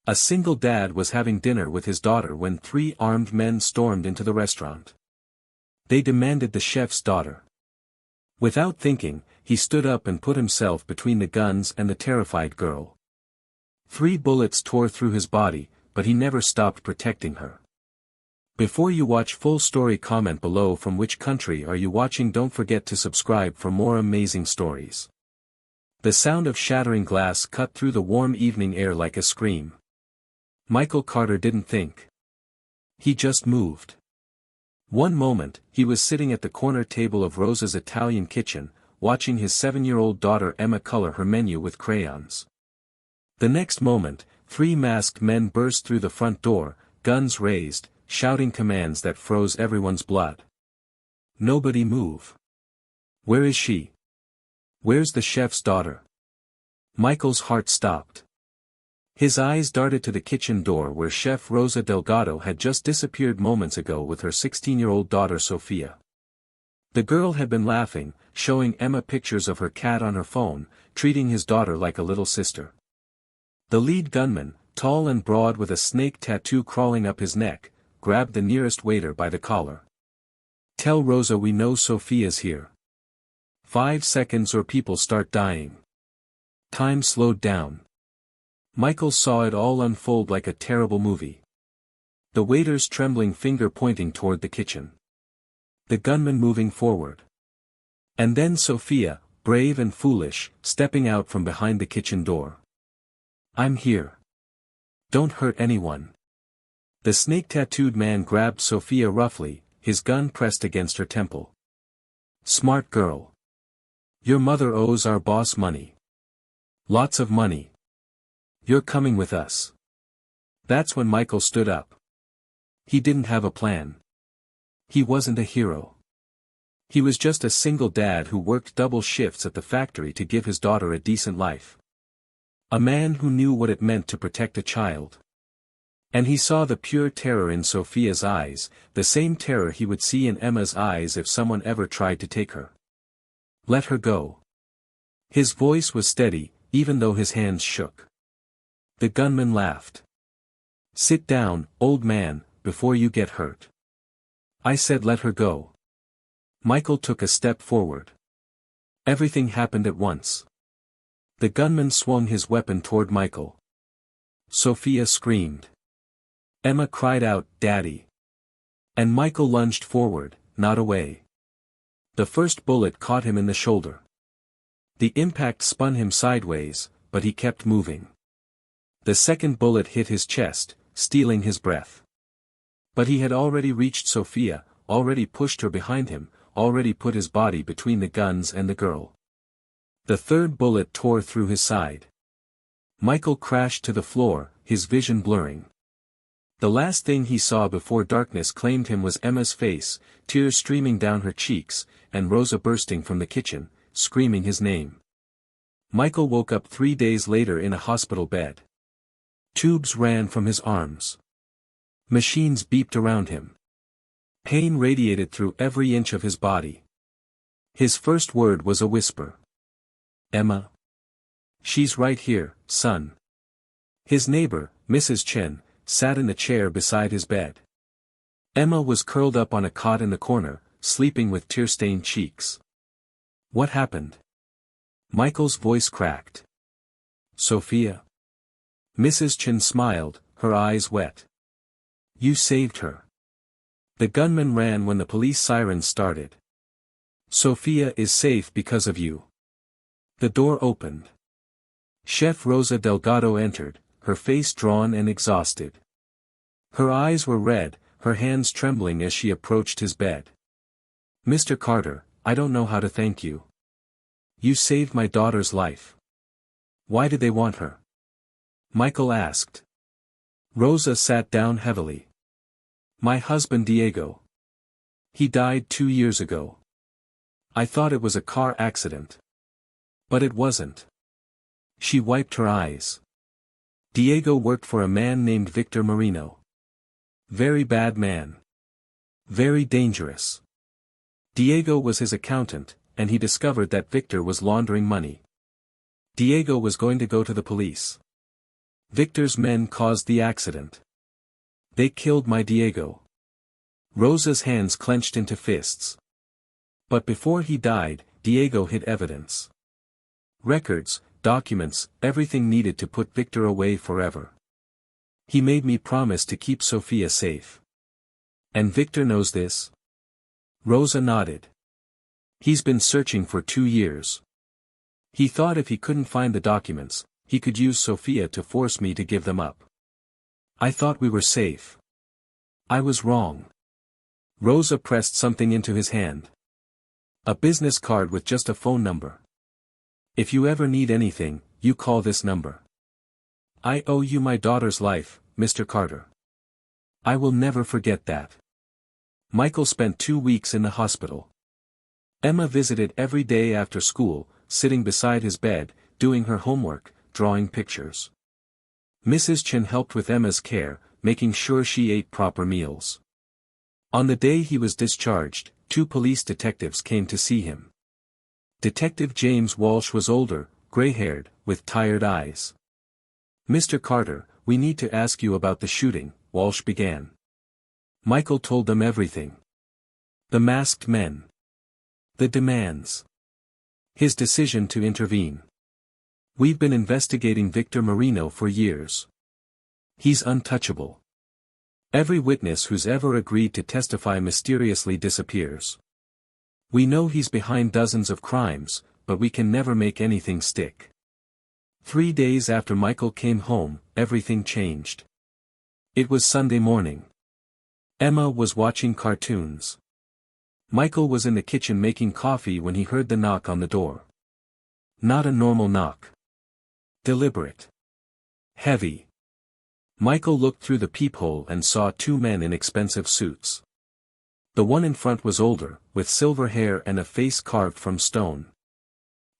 A single dad was having dinner with his daughter when 3 armed men stormed into the restaurant. They demanded the chef's daughter. Without thinking, he stood up and put himself between the guns and the terrified girl. 3 bullets tore through his body, but he never stopped protecting her. Before you watch full story, comment below from which country are you watching. Don't forget to subscribe for more amazing stories. The sound of shattering glass cut through the warm evening air like a scream. Michael Carter didn't think. He just moved. One moment, he was sitting at the corner table of Rosa's Italian kitchen, watching his 7-year-old daughter Emma color her menu with crayons. The next moment, 3 masked men burst through the front door, guns raised, shouting commands that froze everyone's blood. Nobody move. Where is she? Where's the chef's daughter? Michael's heart stopped. His eyes darted to the kitchen door where Chef Rosa Delgado had just disappeared moments ago with her 16-year-old daughter Sofia. The girl had been laughing, showing Emma pictures of her cat on her phone, treating his daughter like a little sister. The lead gunman, tall and broad with a snake tattoo crawling up his neck, grabbed the nearest waiter by the collar. "Tell Rosa we know Sofia's here. 5 seconds or people start dying." Time slowed down. Michael saw it all unfold like a terrible movie. The waiter's trembling finger pointing toward the kitchen. The gunman moving forward. And then Sofia, brave and foolish, stepping out from behind the kitchen door. "I'm here. Don't hurt anyone." The snake-tattooed man grabbed Sofia roughly, his gun pressed against her temple. "Smart girl. Your mother owes our boss money. Lots of money. You're coming with us." That's when Michael stood up. He didn't have a plan. He wasn't a hero. He was just a single dad who worked double shifts at the factory to give his daughter a decent life. A man who knew what it meant to protect a child. And he saw the pure terror in Sofia's eyes, the same terror he would see in Emma's eyes if someone ever tried to take her. "Let her go." His voice was steady, even though his hands shook. The gunman laughed. "Sit down, old man, before you get hurt. I said let her go." Michael took a step forward. Everything happened at once. The gunman swung his weapon toward Michael. Sofia screamed. Emma cried out, "Daddy!" And Michael lunged forward, not away. The first bullet caught him in the shoulder. The impact spun him sideways, but he kept moving. The second bullet hit his chest, stealing his breath. But he had already reached Sofia, already pushed her behind him, already put his body between the guns and the girl. The third bullet tore through his side. Michael crashed to the floor, his vision blurring. The last thing he saw before darkness claimed him was Emma's face, tears streaming down her cheeks, and Rosa bursting from the kitchen, screaming his name. Michael woke up 3 days later in a hospital bed. Tubes ran from his arms. Machines beeped around him. Pain radiated through every inch of his body. His first word was a whisper. "Emma. She's right here, son." His neighbor, Mrs. Chen, sat in the chair beside his bed. Emma was curled up on a cot in the corner, sleeping with tear-stained cheeks. "What happened?" Michael's voice cracked. "Sofia." Mrs. Chen smiled, her eyes wet. "You saved her." The gunman ran when the police sirens started. "Sofia is safe because of you." The door opened. Chef Rosa Delgado entered, her face drawn and exhausted. Her eyes were red, her hands trembling as she approached his bed. "Mr. Carter, I don't know how to thank you. You saved my daughter's life." "Why did they want her?" Michael asked. Rosa sat down heavily. "My husband Diego. He died 2 years ago. I thought it was a car accident. But it wasn't." She wiped her eyes. "Diego worked for a man named Victor Marino. Very bad man. Very dangerous. Diego was his accountant, and he discovered that Victor was laundering money. Diego was going to go to the police. Victor's men caused the accident. They killed my Diego. Rosa's hands clenched into fists. But before he died, Diego hid evidence. Records, documents, everything needed to put Victor away forever. He made me promise to keep Sofia safe. And Victor knows this? Rosa nodded. He's been searching for 2 years. He thought if he couldn't find the documents, he could use Sofia to force me to give them up. I thought we were safe. I was wrong. Rosa pressed something into his hand. A business card with just a phone number. If you ever need anything, you call this number. I owe you my daughter's life, Mr. Carter. I will never forget that. Michael spent 2 weeks in the hospital. Emma visited every day after school, sitting beside his bed, doing her homework, drawing pictures. Mrs. Chen helped with Emma's care, making sure she ate proper meals. On the day he was discharged, 2 police detectives came to see him. Detective James Walsh was older, gray-haired, with tired eyes. Mr. Carter, we need to ask you about the shooting, Walsh began. Michael told them everything. The masked men. The demands. His decision to intervene. We've been investigating Victor Marino for years. He's untouchable. Every witness who's ever agreed to testify mysteriously disappears. We know he's behind dozens of crimes, but we can never make anything stick. 3 days after Michael came home, everything changed. It was Sunday morning. Emma was watching cartoons. Michael was in the kitchen making coffee when he heard the knock on the door. Not a normal knock. Deliberate. Heavy. Michael looked through the peephole and saw 2 men in expensive suits. The one in front was older, with silver hair and a face carved from stone.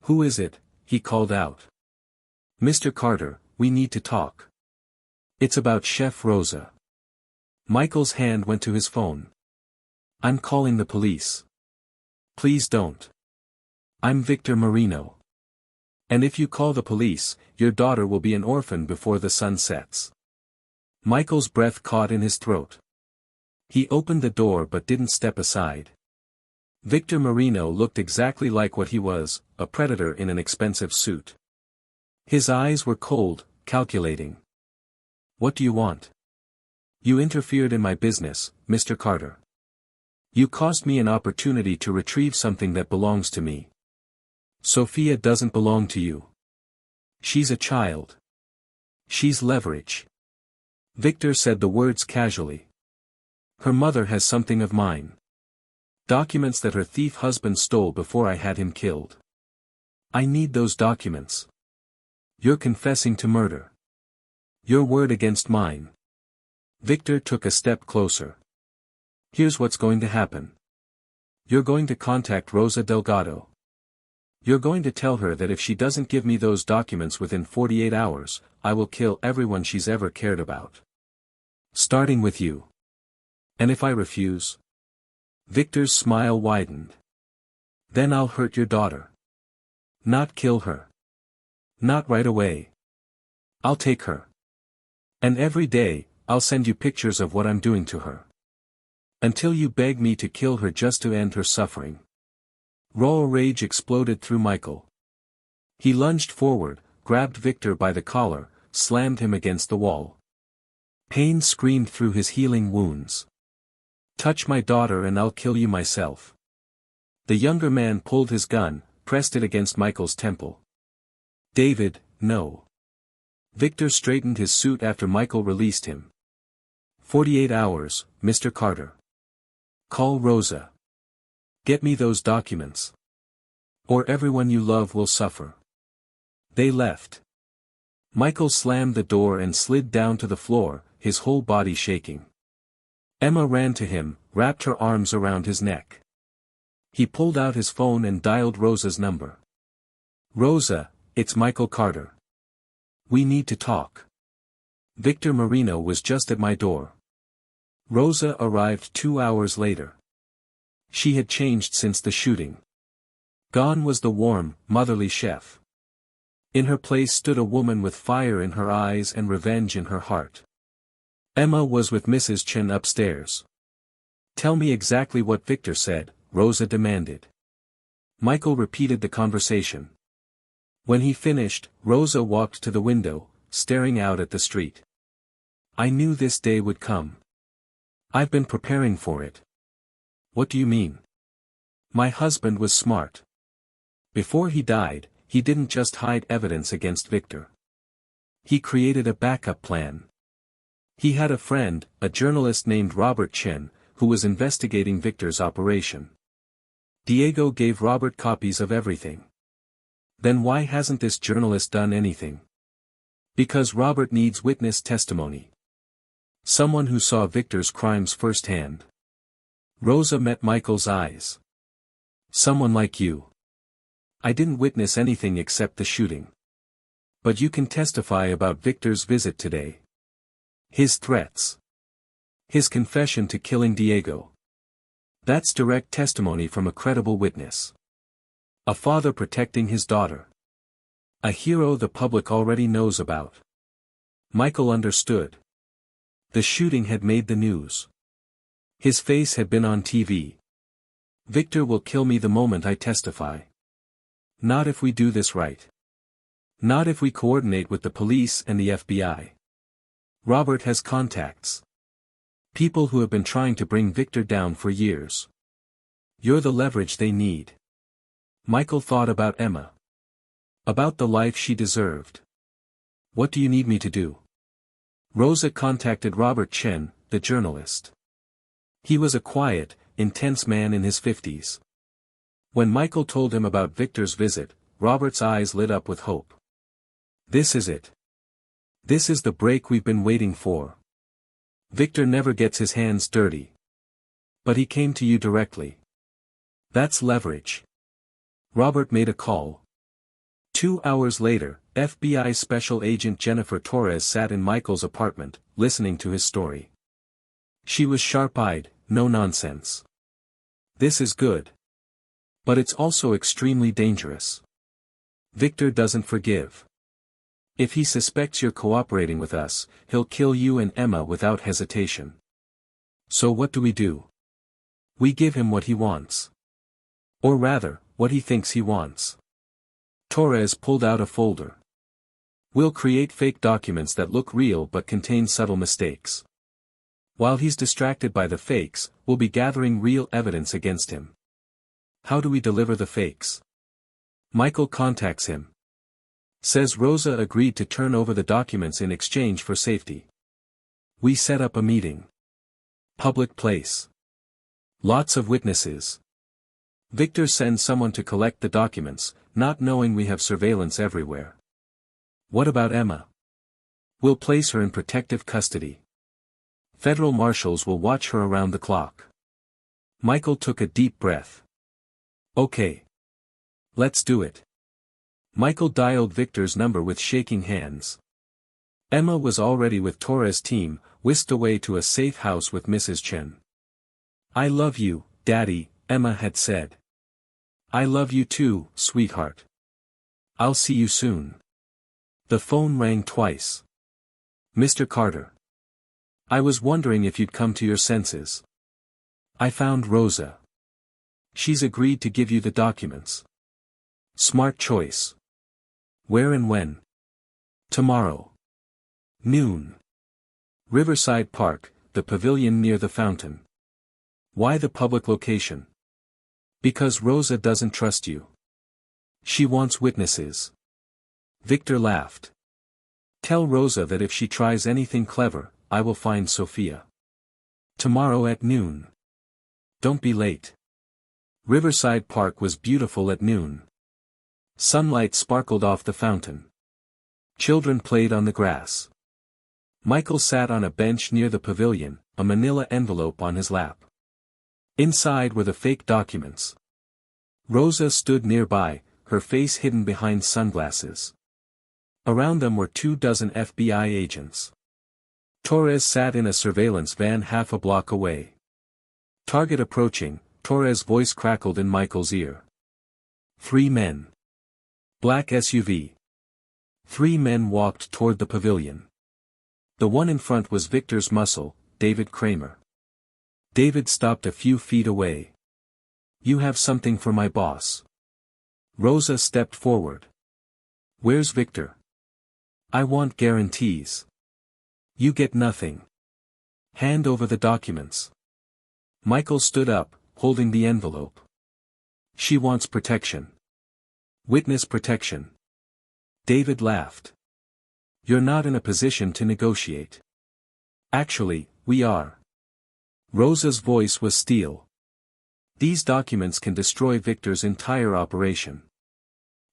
Who is it? He called out. Mr. Carter, we need to talk. It's about Chef Rosa. Michael's hand went to his phone. I'm calling the police. Please don't. I'm Victor Marino. And if you call the police, your daughter will be an orphan before the sun sets. Michael's breath caught in his throat. He opened the door but didn't step aside. Victor Marino looked exactly like what he was, a predator in an expensive suit. His eyes were cold, calculating. What do you want? You interfered in my business, Mr. Carter. You cost me an opportunity to retrieve something that belongs to me. Sofia doesn't belong to you. She's a child. She's leverage. Victor said the words casually. Her mother has something of mine. Documents that her thief husband stole before I had him killed. I need those documents. You're confessing to murder. Your word against mine. Victor took a step closer. Here's what's going to happen. You're going to contact Rosa Delgado. You're going to tell her that if she doesn't give me those documents within 48 hours, I will kill everyone she's ever cared about. Starting with you. And if I refuse? Victor's smile widened. Then I'll hurt your daughter. Not kill her. Not right away. I'll take her. And every day, I'll send you pictures of what I'm doing to her. Until you beg me to kill her just to end her suffering. Raw rage exploded through Michael. He lunged forward, grabbed Victor by the collar, slammed him against the wall. Pain screamed through his healing wounds. Touch my daughter and I'll kill you myself. The younger man pulled his gun, pressed it against Michael's temple. David, no. Victor straightened his suit after Michael released him. 48 hours, Mr. Carter. Call Rosa. Get me those documents. Or everyone you love will suffer. They left. Michael slammed the door and slid down to the floor, his whole body shaking. Emma ran to him, wrapped her arms around his neck. He pulled out his phone and dialed Rosa's number. Rosa, it's Michael Carter. We need to talk. Victor Marino was just at my door. Rosa arrived 2 hours later. She had changed since the shooting. Gone was the warm, motherly chef. In her place stood a woman with fire in her eyes and revenge in her heart. Emma was with Mrs. Chen upstairs. "Tell me exactly what Victor said," Rosa demanded. Michael repeated the conversation. When he finished, Rosa walked to the window, staring out at the street. "I knew this day would come. I've been preparing for it." "What do you mean?" "My husband was smart. Before he died, he didn't just hide evidence against Victor. He created a backup plan. He had a friend, a journalist named Robert Chen, who was investigating Victor's operation. Diego gave Robert copies of everything. Then why hasn't this journalist done anything? Because Robert needs witness testimony. Someone who saw Victor's crimes firsthand." Rosa met Michael's eyes. "Someone like you. I didn't witness anything except the shooting. But you can testify about Victor's visit today. His threats. His confession to killing Diego. That's direct testimony from a credible witness. A father protecting his daughter. A hero the public already knows about." Michael understood. The shooting had made the news. His face had been on TV. "Victor will kill me the moment I testify. Not if we do this right. Not if we coordinate with the police and the FBI. Robert has contacts. People who have been trying to bring Victor down for years. You're the leverage they need." Michael thought about Emma. About the life she deserved. "What do you need me to do?" Rosa contacted Robert Chen, the journalist. He was a quiet, intense man in his 50s. When Michael told him about Victor's visit, Robert's eyes lit up with hope. "This is it. This is the break we've been waiting for. Victor never gets his hands dirty. But he came to you directly. That's leverage." Robert made a call. 2 hours later, FBI Special Agent Jennifer Torres sat in Michael's apartment, listening to his story. She was sharp-eyed, no nonsense. "This is good. But it's also extremely dangerous. Victor doesn't forgive. If he suspects you're cooperating with us, he'll kill you and Emma without hesitation. So what do we do? We give him what he wants. Or rather, what he thinks he wants." Torres pulled out a folder. "We'll create fake documents that look real but contain subtle mistakes. While he's distracted by the fakes, we'll be gathering real evidence against him." "How do we deliver the fakes?" Michael contacts him. Says Rosa agreed to turn over the documents in exchange for safety. We set up a meeting. Public place. Lots of witnesses. Victor sends someone to collect the documents, not knowing we have surveillance everywhere. What about Emma? We'll place her in protective custody. Federal marshals will watch her around the clock. Michael took a deep breath. Okay. Let's do it. Michael dialed Victor's number with shaking hands. Emma was already with Torres' team, whisked away to a safe house with Mrs. Chen. "I love you, Daddy," Emma had said. "I love you too, sweetheart. I'll see you soon." The phone rang twice. "Mr. Carter. I was wondering if you'd come to your senses. I found Rosa. She's agreed to give you the documents." "Smart choice. Where and when?" "Tomorrow. Noon. Riverside Park, the pavilion near the fountain." "Why the public location?" "Because Rosa doesn't trust you. She wants witnesses." Victor laughed. "Tell Rosa that if she tries anything clever, I will find Sophia. Tomorrow at noon. Don't be late." Riverside Park was beautiful at noon. Sunlight sparkled off the fountain. Children played on the grass. Michael sat on a bench near the pavilion, a manila envelope on his lap. Inside were the fake documents. Rosa stood nearby, her face hidden behind sunglasses. Around them were 24 FBI agents. Torres sat in a surveillance van half a block away. Target approaching, Torres' voice crackled in Michael's ear. 3 men. Black SUV. Three men walked toward the pavilion. The one in front was Victor's muscle, David Kramer. David stopped a few feet away. "You have something for my boss." Rosa stepped forward. "Where's Victor?" "I want guarantees." "You get nothing. Hand over the documents." Michael stood up, holding the envelope. "She wants protection. Witness protection." David laughed. "You're not in a position to negotiate." "Actually, we are." Rosa's voice was steel. "These documents can destroy Victor's entire operation.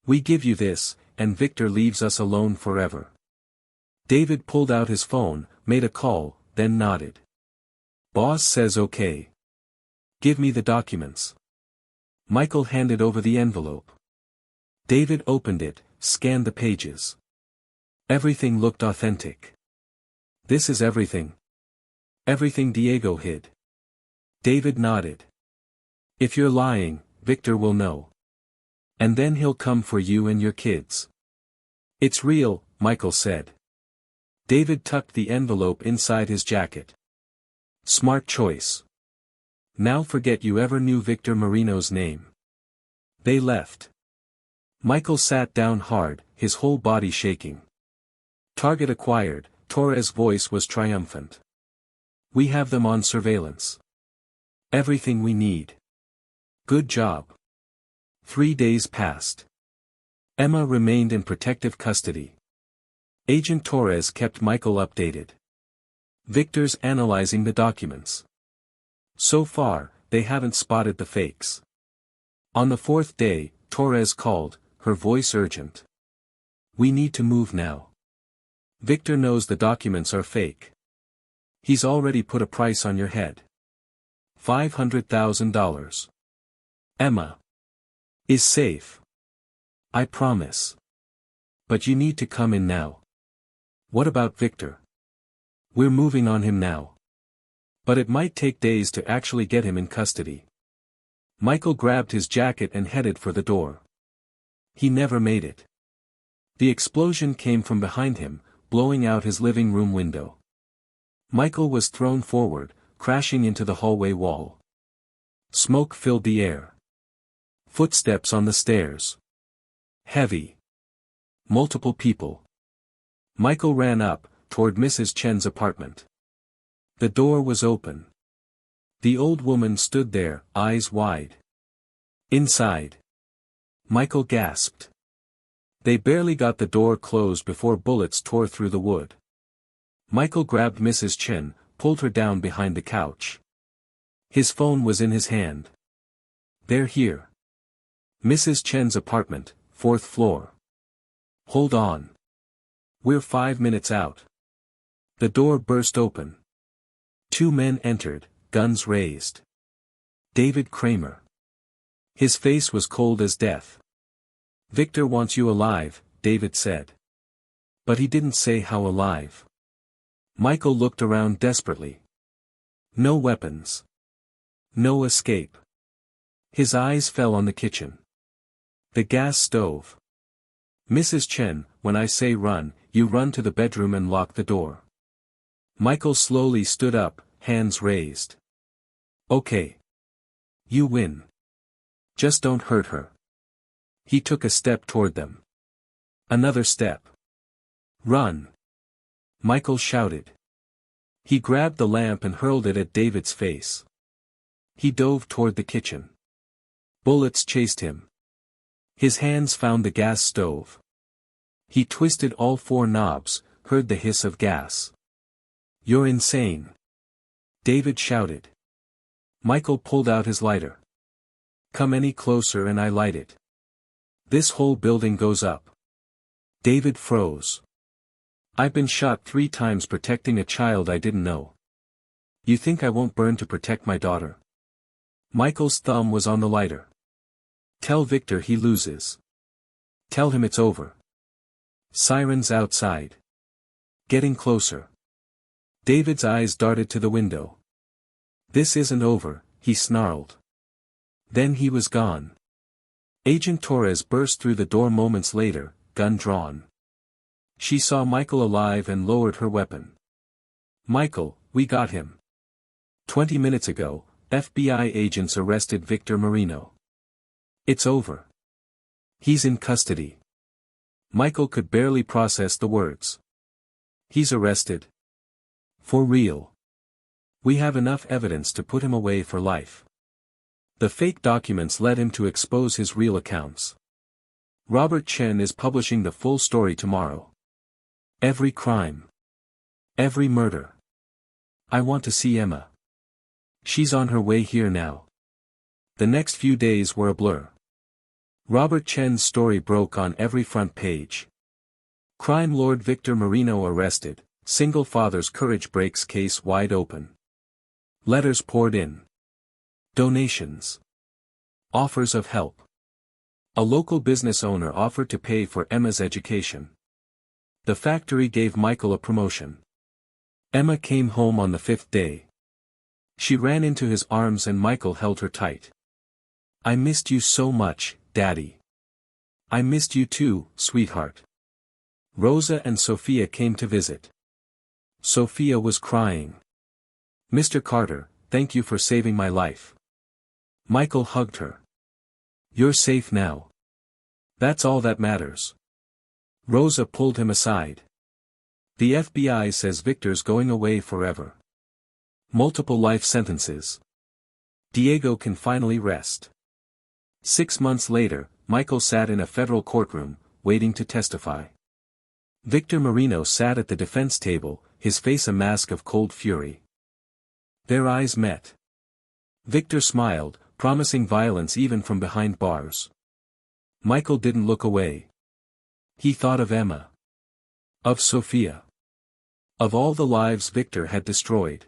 We give you this, and Victor leaves us alone forever." David pulled out his phone, made a call, then nodded. "Boss says okay. Give me the documents." Michael handed over the envelope. David opened it, scanned the pages. Everything looked authentic. "This is everything." "Everything Diego hid." David nodded. "If you're lying, Victor will know. And then he'll come for you and your kids." "It's real," Michael said. David tucked the envelope inside his jacket. "Smart choice. Now forget you ever knew Victor Marino's name." They left. Michael sat down hard, his whole body shaking. "Target acquired," Torres' voice was triumphant. "We have them on surveillance. Everything we need. Good job." 3 days passed. Emma remained in protective custody. Agent Torres kept Michael updated. Victor's analyzing the documents. So far, they haven't spotted the fakes. On the 4th day, Torres called, her voice urgent. "We need to move now. Victor knows the documents are fake. He's already put a price on your head. $500,000. Emma. Is safe. I promise. But you need to come in now." "What about Victor?" "We're moving on him now. But it might take days to actually get him in custody." Michael grabbed his jacket and headed for the door. He never made it. The explosion came from behind him, blowing out his living room window. Michael was thrown forward, crashing into the hallway wall. Smoke filled the air. Footsteps on the stairs. Heavy. Multiple people. Michael ran up, toward Mrs. Chen's apartment. The door was open. The old woman stood there, eyes wide. Inside. Michael gasped. They barely got the door closed before bullets tore through the wood. Michael grabbed Mrs. Chen, pulled her down behind the couch. His phone was in his hand. "They're here. Mrs. Chen's apartment, 4th floor. Hold on. We're 5 minutes out." The door burst open. 2 men entered, guns raised. David Kramer. His face was cold as death. "Victor wants you alive," David said. But he didn't say how alive. Michael looked around desperately. No weapons. No escape. His eyes fell on the kitchen. The gas stove. "Mrs. Chen, when I say run, you run to the bedroom and lock the door." Michael slowly stood up, hands raised. "Okay. You win. Just don't hurt her." He took a step toward them. Another step. "Run!" Michael shouted. He grabbed the lamp and hurled it at David's face. He dove toward the kitchen. Bullets chased him. His hands found the gas stove. He twisted all 4 knobs, heard the hiss of gas. "You're insane!" David shouted. Michael pulled out his lighter. "Come any closer and I light it. This whole building goes up." David froze. "I've been shot 3 times protecting a child I didn't know. You think I won't burn to protect my daughter?" Michael's thumb was on the lighter. "Tell Victor he loses. Tell him it's over." Sirens outside. Getting closer. David's eyes darted to the window. "This isn't over," he snarled. Then he was gone. Agent Torres burst through the door moments later, gun drawn. She saw Michael alive and lowered her weapon. "Michael, we got him. 20 minutes ago, FBI agents arrested Victor Marino. It's over. He's in custody." Michael could barely process the words. "He's arrested? For real? We have enough evidence to put him away for life." The fake documents led him to expose his real accounts. Robert Chen is publishing the full story tomorrow. Every crime. Every murder. I want to see Emma. She's on her way here now. The next few days were a blur. Robert Chen's story broke on every front page. Crime lord Victor Marino arrested, single father's courage breaks case wide open. Letters poured in. Donations. Offers of help. A local business owner offered to pay for Emma's education. The factory gave Michael a promotion. Emma came home on the 5th day. She ran into his arms and Michael held her tight. "I missed you so much, Daddy." "I missed you too, sweetheart." Rosa and Sophia came to visit. Sophia was crying. "Mr. Carter, thank you for saving my life." Michael hugged her. "You're safe now. That's all that matters." Rosa pulled him aside. "The FBI says Victor's going away forever. Multiple life sentences. Diego can finally rest." 6 months later, Michael sat in a federal courtroom, waiting to testify. Victor Marino sat at the defense table, his face a mask of cold fury. Their eyes met. Victor smiled, promising violence even from behind bars. Michael didn't look away. He thought of Emma. Of Sophia. Of all the lives Victor had destroyed.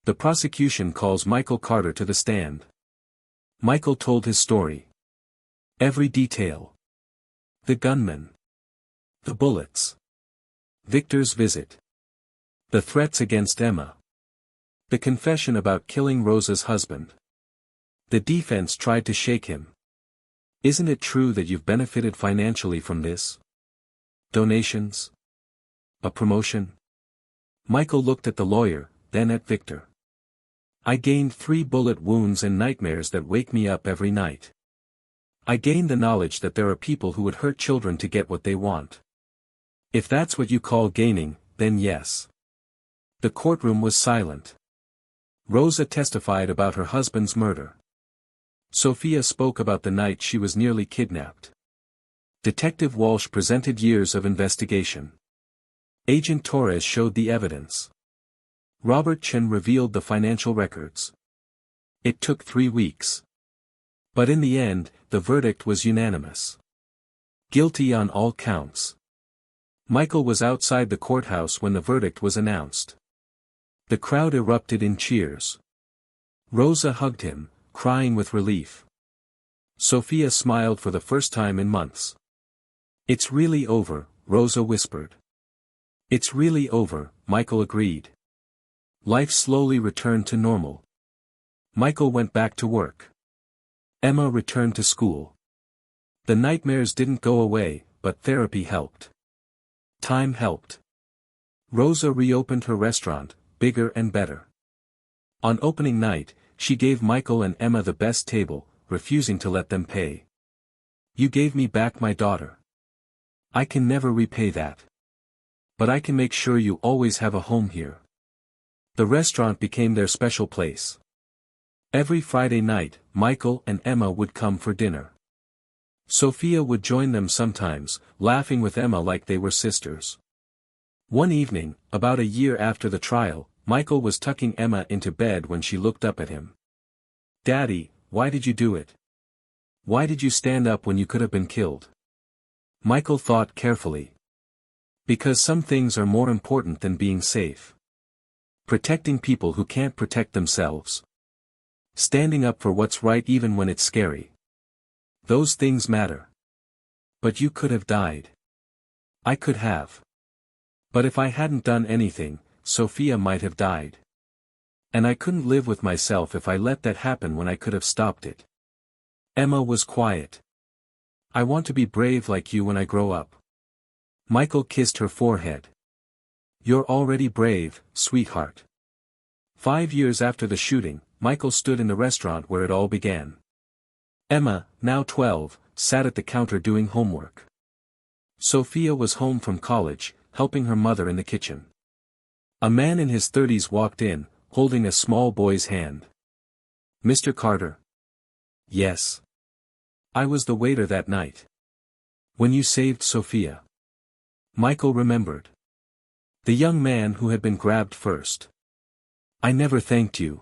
The prosecution calls Michael Carter to the stand. Michael told his story. Every detail. The gunman. The bullets. Victor's visit. The threats against Emma. The confession about killing Rosa's husband. The defense tried to shake him. "Isn't it true that you've benefited financially from this? Donations? A promotion?" Michael looked at the lawyer, then at Victor. "I gained 3 bullet wounds and nightmares that wake me up every night. I gained the knowledge that there are people who would hurt children to get what they want. If that's what you call gaining, then yes." The courtroom was silent. Rosa testified about her husband's murder. Sophia spoke about the night she was nearly kidnapped. Detective Walsh presented years of investigation. Agent Torres showed the evidence. Robert Chen revealed the financial records. It took 3 weeks. But in the end, the verdict was unanimous. Guilty on all counts. Michael was outside the courthouse when the verdict was announced. The crowd erupted in cheers. Rosa hugged him, crying with relief. Sophia smiled for the first time in months. "It's really over," Rosa whispered. "It's really over," Michael agreed. Life slowly returned to normal. Michael went back to work. Emma returned to school. The nightmares didn't go away, but therapy helped. Time helped. Rosa reopened her restaurant, bigger and better. On opening night, she gave Michael and Emma the best table, refusing to let them pay. "You gave me back my daughter. I can never repay that. But I can make sure you always have a home here." The restaurant became their special place. Every Friday night, Michael and Emma would come for dinner. Sophia would join them sometimes, laughing with Emma like they were sisters. One evening, about a year after the trial, Michael was tucking Emma into bed when she looked up at him. "Daddy, why did you do it? Why did you stand up when you could have been killed?" Michael thought carefully. "Because some things are more important than being safe. Protecting people who can't protect themselves. Standing up for what's right even when it's scary. Those things matter. But you could have died. I could have. But if I hadn't done anything, Sophia might have died. And I couldn't live with myself if I let that happen when I could have stopped it." Emma was quiet. "I want to be brave like you when I grow up." Michael kissed her forehead. You're already brave, sweetheart. 5 years after the shooting, Michael stood in the restaurant where it all began. Emma, now 12, sat at the counter doing homework. Sophia was home from college, helping her mother in the kitchen. A man in his 30s walked in, holding a small boy's hand. Mr. Carter? Yes. I was the waiter that night. When you saved Sophia. Michael remembered. The young man who had been grabbed first. I never thanked you.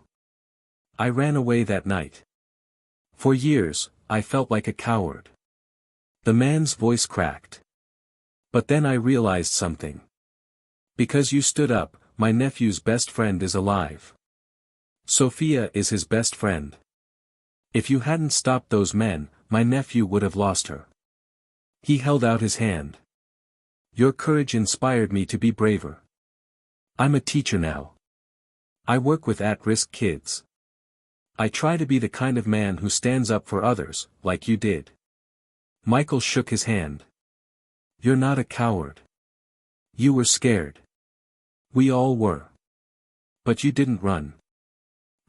I ran away that night. For years, I felt like a coward. The man's voice cracked. But then I realized something. Because you stood up, my nephew's best friend is alive. Sophia is his best friend. If you hadn't stopped those men, my nephew would have lost her. He held out his hand. Your courage inspired me to be braver. I'm a teacher now. I work with at-risk kids. I try to be the kind of man who stands up for others, like you did. Michael shook his hand. You're not a coward. You were scared. We all were. But you didn't run.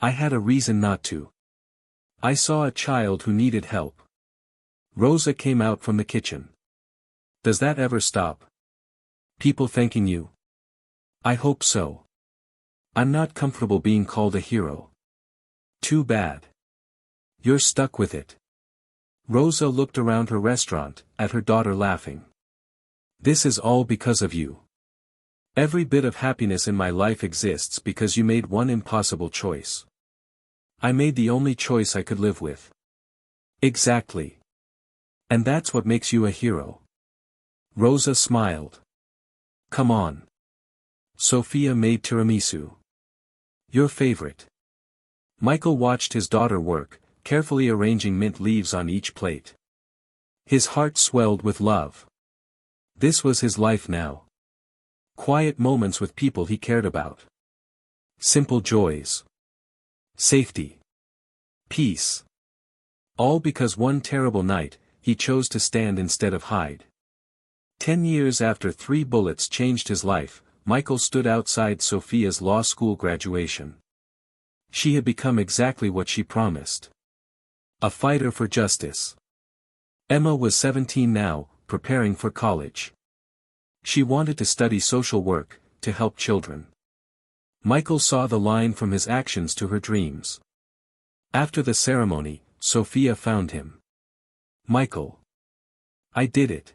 I had a reason not to. I saw a child who needed help. Rosa came out from the kitchen. Does that ever stop? People thanking you? I hope so. I'm not comfortable being called a hero. Too bad. You're stuck with it. Rosa looked around her restaurant, at her daughter laughing. This is all because of you. Every bit of happiness in my life exists because you made one impossible choice. I made the only choice I could live with. Exactly. And that's what makes you a hero. Rosa smiled. Come on. Sophia made tiramisu. Your favorite. Michael watched his daughter work, carefully arranging mint leaves on each plate. His heart swelled with love. This was his life now. Quiet moments with people he cared about. Simple joys. Safety. Peace. All because one terrible night, he chose to stand instead of hide. 10 years after 3 bullets changed his life, Michael stood outside Sophia's law school graduation. She had become exactly what she promised. A fighter for justice. Emma was 17 now, preparing for college. She wanted to study social work, to help children. Michael saw the line from his actions to her dreams. After the ceremony, Sophia found him. Michael. I did it.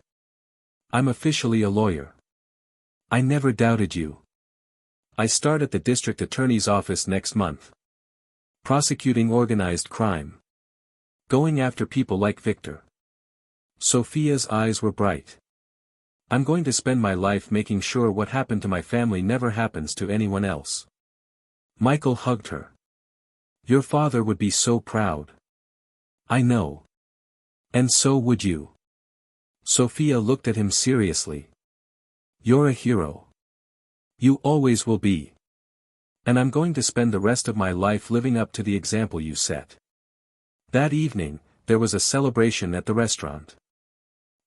I'm officially a lawyer. I never doubted you. I start at the district attorney's office next month. Prosecuting organized crime. Going after people like Victor. Sophia's eyes were bright. I'm going to spend my life making sure what happened to my family never happens to anyone else. Michael hugged her. Your father would be so proud. I know. And so would you. Sophia looked at him seriously. You're a hero. You always will be. And I'm going to spend the rest of my life living up to the example you set. That evening, there was a celebration at the restaurant.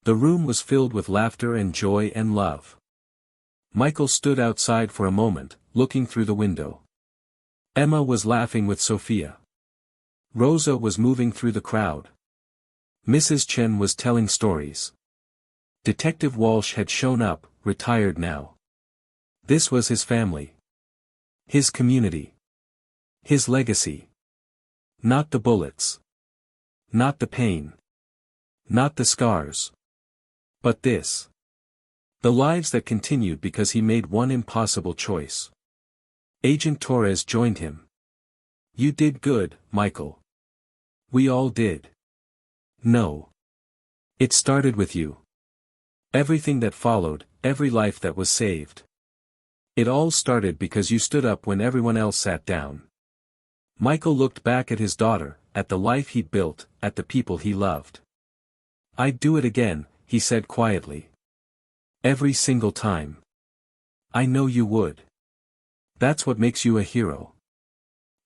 The room was filled with laughter and joy and love. Michael stood outside for a moment, looking through the window. Emma was laughing with Sophia. Rosa was moving through the crowd. Mrs. Chen was telling stories. Detective Walsh had shown up, retired now. This was his family. His community. His legacy. Not the bullets. Not the pain. Not the scars. But this. The lives that continued because he made one impossible choice. Agent Torres joined him. You did good, Michael. We all did. No. It started with you. Everything that followed, every life that was saved. It all started because you stood up when everyone else sat down. Michael looked back at his daughter, at the life he'd built, at the people he loved. I'd do it again, he said quietly. Every single time. I know you would. That's what makes you a hero.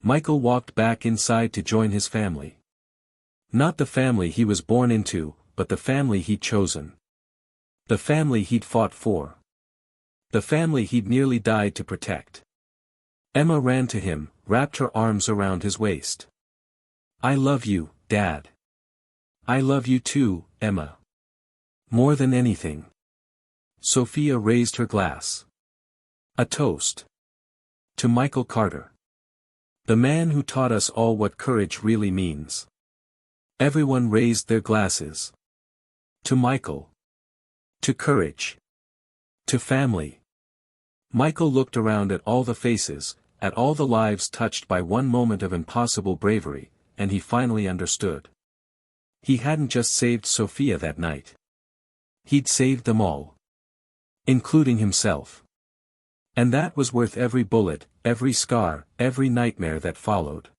Michael walked back inside to join his family. Not the family he was born into, but the family he'd chosen. The family he'd fought for. The family he'd nearly died to protect. Emma ran to him, wrapped her arms around his waist. "I love you, Dad. I love you too, Emma. More than anything." Sophia raised her glass. A toast. To Michael Carter. The man who taught us all what courage really means. Everyone raised their glasses. To Michael. To courage. To family. Michael looked around at all the faces, at all the lives touched by one moment of impossible bravery, and he finally understood. He hadn't just saved Sophia that night. He'd saved them all. Including himself. And that was worth every bullet, every scar, every nightmare that followed.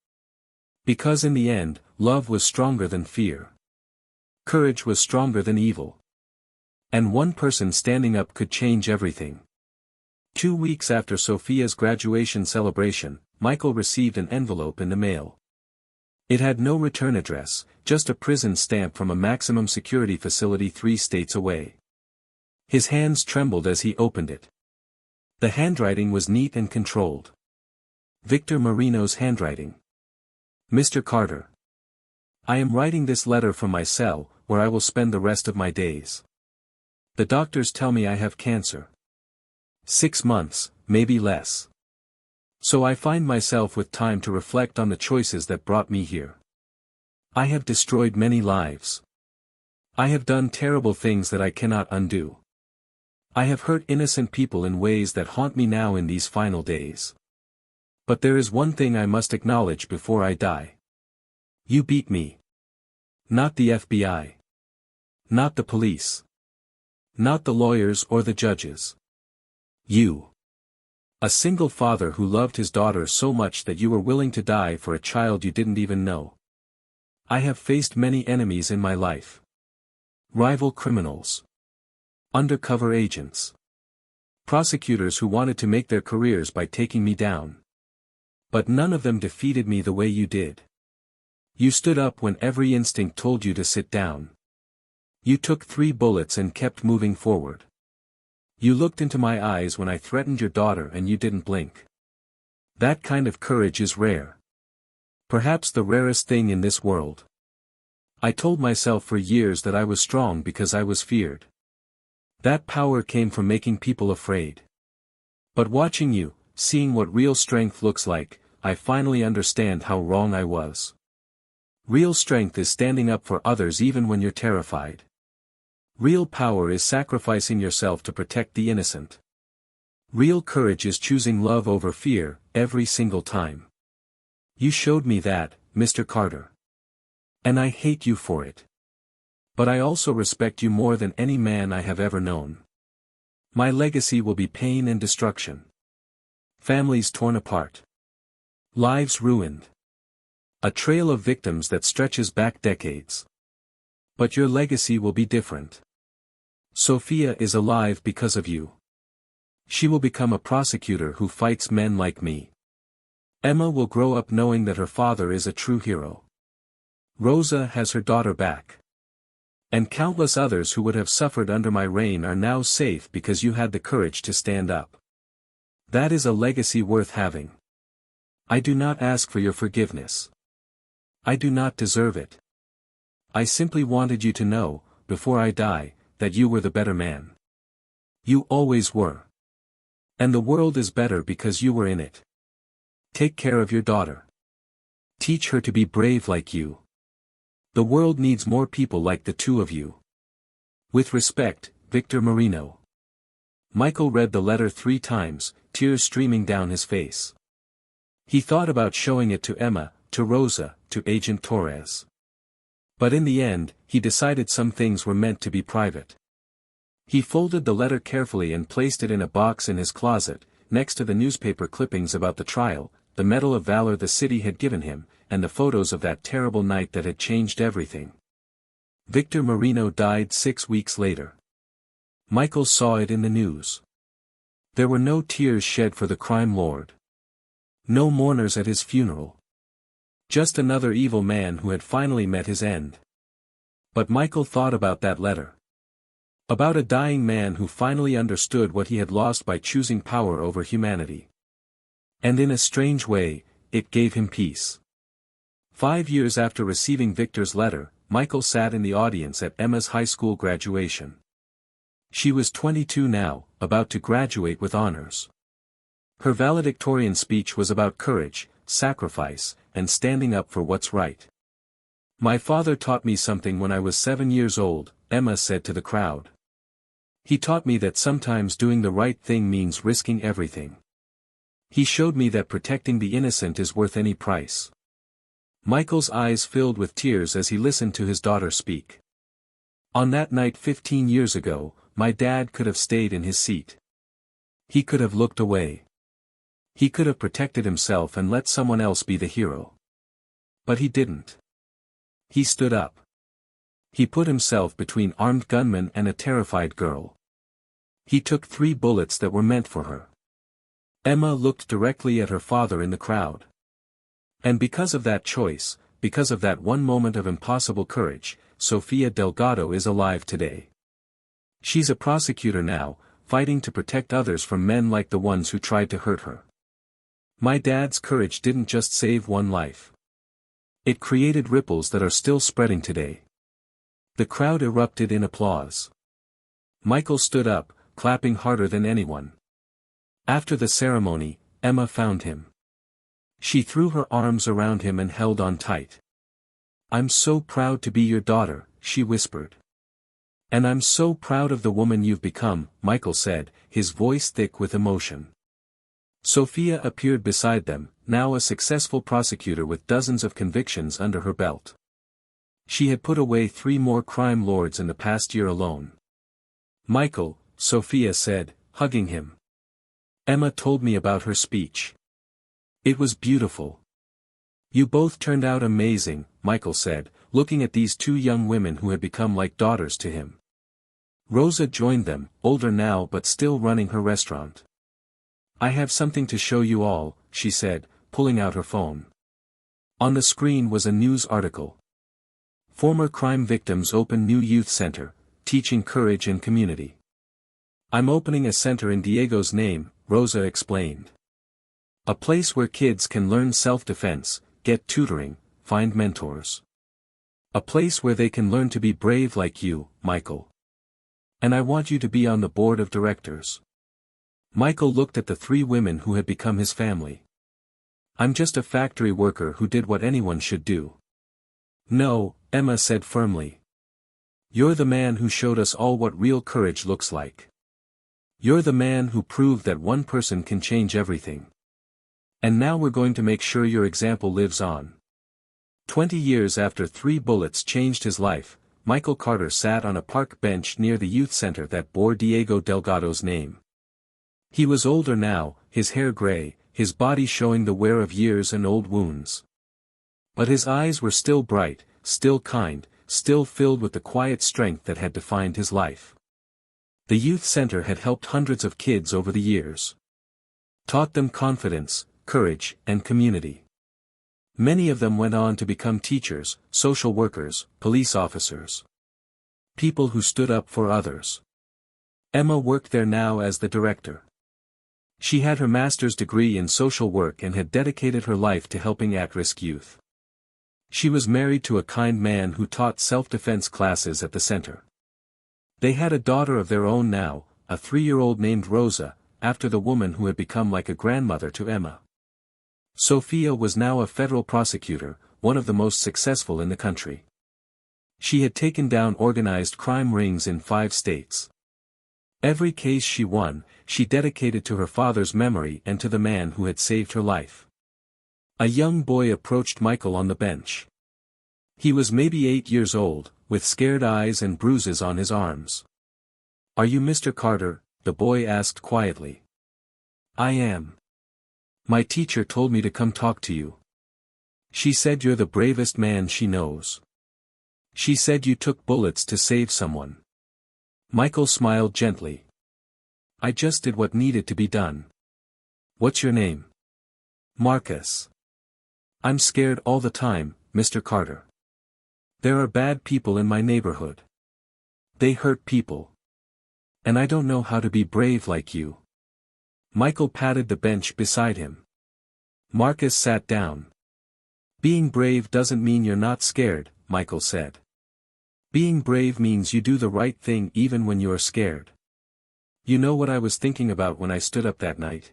Because in the end, love was stronger than fear. Courage was stronger than evil. And one person standing up could change everything. 2 weeks after Sophia's graduation celebration, Michael received an envelope in the mail. It had no return address, just a prison stamp from a maximum security facility 3 states away. His hands trembled as he opened it. The handwriting was neat and controlled. Victor Marino's handwriting. "Mr. Carter. I am writing this letter from my cell, where I will spend the rest of my days. The doctors tell me I have cancer. 6 months, maybe less. So I find myself with time to reflect on the choices that brought me here. I have destroyed many lives. I have done terrible things that I cannot undo. I have hurt innocent people in ways that haunt me now in these final days. But there is one thing I must acknowledge before I die. You beat me. Not the FBI. Not the police. Not the lawyers or the judges. You. A single father who loved his daughter so much that you were willing to die for a child you didn't even know. I have faced many enemies in my life. Rival criminals. Undercover agents. Prosecutors who wanted to make their careers by taking me down. But none of them defeated me the way you did. You stood up when every instinct told you to sit down. You took 3 bullets and kept moving forward. You looked into my eyes when I threatened your daughter and you didn't blink. That kind of courage is rare. Perhaps the rarest thing in this world. I told myself for years that I was strong because I was feared. That power came from making people afraid. But watching you, seeing what real strength looks like, I finally understand how wrong I was. Real strength is standing up for others even when you're terrified. Real power is sacrificing yourself to protect the innocent. Real courage is choosing love over fear, every single time. You showed me that, Mr. Carter. And I hate you for it. But I also respect you more than any man I have ever known. My legacy will be pain and destruction. Families torn apart. Lives ruined. A trail of victims that stretches back decades. But your legacy will be different. Sophia is alive because of you. She will become a prosecutor who fights men like me. Emma will grow up knowing that her father is a true hero. Rosa has her daughter back. And countless others who would have suffered under my reign are now safe because you had the courage to stand up. That is a legacy worth having. I do not ask for your forgiveness. I do not deserve it. I simply wanted you to know, before I die, that you were the better man. You always were. And the world is better because you were in it. Take care of your daughter. Teach her to be brave like you. The world needs more people like the 2 of you. With respect, Victor Marino. Michael read the letter 3 times, tears streaming down his face. He thought about showing it to Emma, to Rosa, to Agent Torres. But in the end, he decided some things were meant to be private. He folded the letter carefully and placed it in a box in his closet, next to the newspaper clippings about the trial, the Medal of Valor the city had given him, and the photos of that terrible night that had changed everything. Victor Marino died 6 weeks later. Michael saw it in the news. There were no tears shed for the crime lord. No mourners at his funeral. Just another evil man who had finally met his end. But Michael thought about that letter. About a dying man who finally understood what he had lost by choosing power over humanity. And in a strange way, it gave him peace. 5 years after receiving Victor's letter, Michael sat in the audience at Emma's high school graduation. She was 22 now, about to graduate with honors. Her valedictorian speech was about courage, sacrifice, and standing up for what's right. "My father taught me something when I was 7 years old," Emma said to the crowd. "He taught me that sometimes doing the right thing means risking everything. He showed me that protecting the innocent is worth any price." Michael's eyes filled with tears as he listened to his daughter speak. "On that night 15 years ago, my dad could have stayed in his seat. He could have looked away. He could have protected himself and let someone else be the hero. But he didn't. He stood up. He put himself between armed gunmen and a terrified girl. He took 3 bullets that were meant for her." Emma looked directly at her father in the crowd. "And because of that choice, because of that one moment of impossible courage, Sofia Delgado is alive today. She's a prosecutor now, fighting to protect others from men like the ones who tried to hurt her. My dad's courage didn't just save one life. It created ripples that are still spreading today." The crowd erupted in applause. Michael stood up, clapping harder than anyone. After the ceremony, Emma found him. She threw her arms around him and held on tight. "I'm so proud to be your daughter," she whispered. "And I'm so proud of the woman you've become," Michael said, his voice thick with emotion. Sofia appeared beside them, now a successful prosecutor with dozens of convictions under her belt. She had put away 3 more crime lords in the past year alone. "Michael," Sofia said, hugging him. "Emma told me about her speech. It was beautiful. You both turned out amazing," Michael said, looking at these 2 young women who had become like daughters to him. Rosa joined them, older now but still running her restaurant. "I have something to show you all," she said, pulling out her phone. On the screen was a news article. "Former crime victims open new youth center, teaching courage and community." "I'm opening a center in Diego's name," Rosa explained. "A place where kids can learn self-defense, get tutoring, find mentors. A place where they can learn to be brave like you, Michael. And I want you to be on the board of directors." Michael looked at the 3 women who had become his family. "I'm just a factory worker who did what anyone should do." "No," Emma said firmly. "You're the man who showed us all what real courage looks like. You're the man who proved that one person can change everything. And now we're going to make sure your example lives on." 20 years after 3 bullets changed his life, Michael Carter sat on a park bench near the youth center that bore Diego Delgado's name. He was older now, his hair gray, his body showing the wear of years and old wounds. But his eyes were still bright, still kind, still filled with the quiet strength that had defined his life. The youth center had helped hundreds of kids over the years. Taught them confidence, courage, and community. Many of them went on to become teachers, social workers, police officers. People who stood up for others. Emma worked there now as the director. She had her master's degree in social work and had dedicated her life to helping at-risk youth. She was married to a kind man who taught self-defense classes at the center. They had a daughter of their own now, a 3-year-old named Rosa, after the woman who had become like a grandmother to Emma. Sofia was now a federal prosecutor, one of the most successful in the country. She had taken down organized crime rings in 5 states. Every case she won, she dedicated to her father's memory and to the man who had saved her life. A young boy approached Michael on the bench. He was maybe 8 years old, with scared eyes and bruises on his arms. "Are you Mr. Carter?" the boy asked quietly. "I am. My teacher told me to come talk to you. She said you're the bravest man she knows. She said you took bullets to save someone." Michael smiled gently. "I just did what needed to be done." "What's your name?" "Marcus." "I'm scared all the time, Mr. Carter. There are bad people in my neighborhood. They hurt people. And I don't know how to be brave like you. Michael patted the bench beside him. Marcus sat down. Being brave doesn't mean you're not scared, Michael said. Being brave means you do the right thing even when you're scared. You know what I was thinking about when I stood up that night?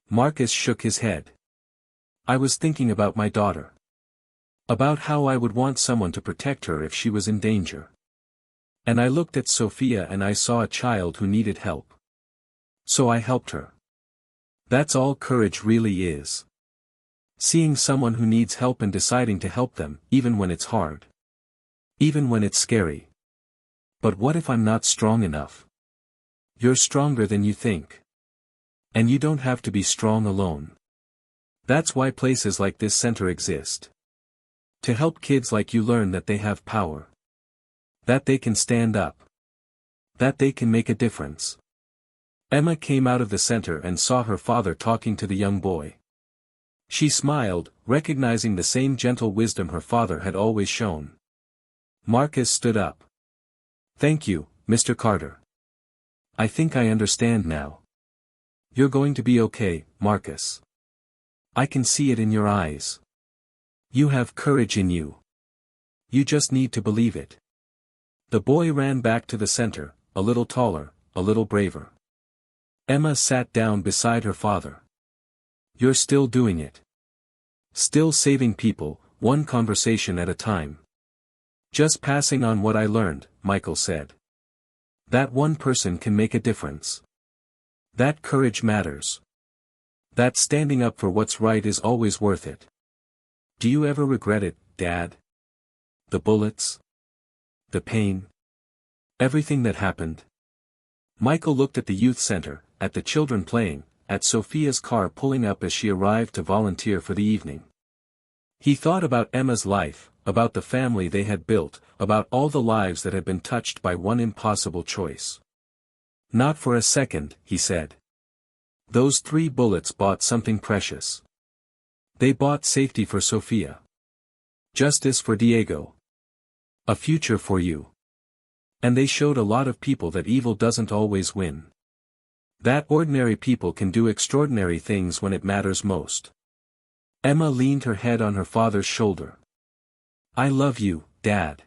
Marcus shook his head. I was thinking about my daughter. About how I would want someone to protect her if she was in danger. And I looked at Sophia and I saw a child who needed help. So I helped her. That's all courage really is. Seeing someone who needs help and deciding to help them, even when it's hard. Even when it's scary. But what if I'm not strong enough? You're stronger than you think. And you don't have to be strong alone. That's why places like this center exist. To help kids like you learn that they have power. That they can stand up. That they can make a difference. Emma came out of the center and saw her father talking to the young boy. She smiled, recognizing the same gentle wisdom her father had always shown. Marcus stood up. Thank you, Mr. Carter. I think I understand now. You're going to be okay, Marcus. I can see it in your eyes. You have courage in you. You just need to believe it. The boy ran back to the center, a little taller, a little braver. Emma sat down beside her father. You're still doing it. Still saving people, one conversation at a time. Just passing on what I learned, Michael said. That one person can make a difference. That courage matters. That standing up for what's right is always worth it. Do you ever regret it, Dad? The bullets? The pain? Everything that happened? Michael looked at the youth center, at the children playing, at Sophia's car pulling up as she arrived to volunteer for the evening. He thought about Emma's life, about the family they had built, about all the lives that had been touched by one impossible choice. Not for a second, he said. Those 3 bullets bought something precious. They bought safety for Sophia. Justice for Diego. A future for you. And they showed a lot of people that evil doesn't always win. That ordinary people can do extraordinary things when it matters most. Emma leaned her head on her father's shoulder. I love you, Dad.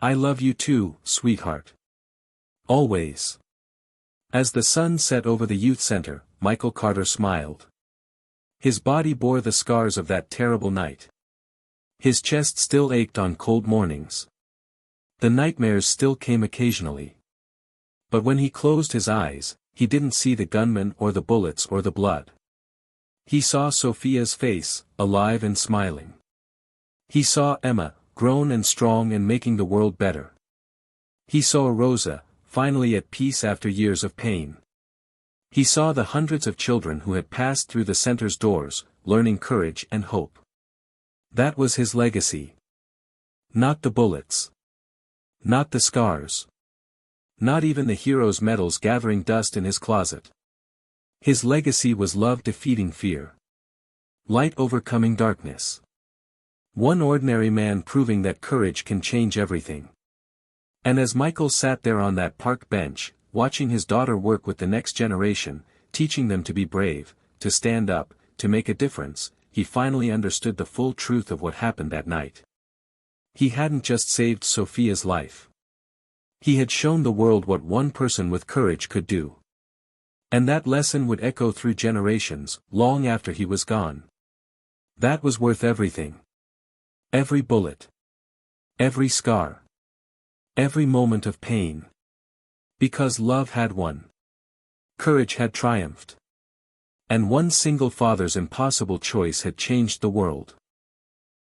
I love you too, sweetheart. Always. As the sun set over the youth center, Michael Carter smiled. His body bore the scars of that terrible night. His chest still ached on cold mornings. The nightmares still came occasionally. But when he closed his eyes, he didn't see the gunman or the bullets or the blood. He saw Sophia's face, alive and smiling. He saw Emma, grown and strong and making the world better. He saw Rosa, finally at peace after years of pain. He saw the hundreds of children who had passed through the center's doors, learning courage and hope. That was his legacy. Not the bullets. Not the scars. Not even the hero's medals gathering dust in his closet. His legacy was love defeating fear. Light overcoming darkness. One ordinary man proving that courage can change everything. And as Michael sat there on that park bench, watching his daughter work with the next generation, teaching them to be brave, to stand up, to make a difference, he finally understood the full truth of what happened that night. He hadn't just saved Sophia's life. He had shown the world what one person with courage could do. And that lesson would echo through generations, long after he was gone. That was worth everything. Every bullet. Every scar. Every moment of pain. Because love had won. Courage had triumphed. And one single father's impossible choice had changed the world.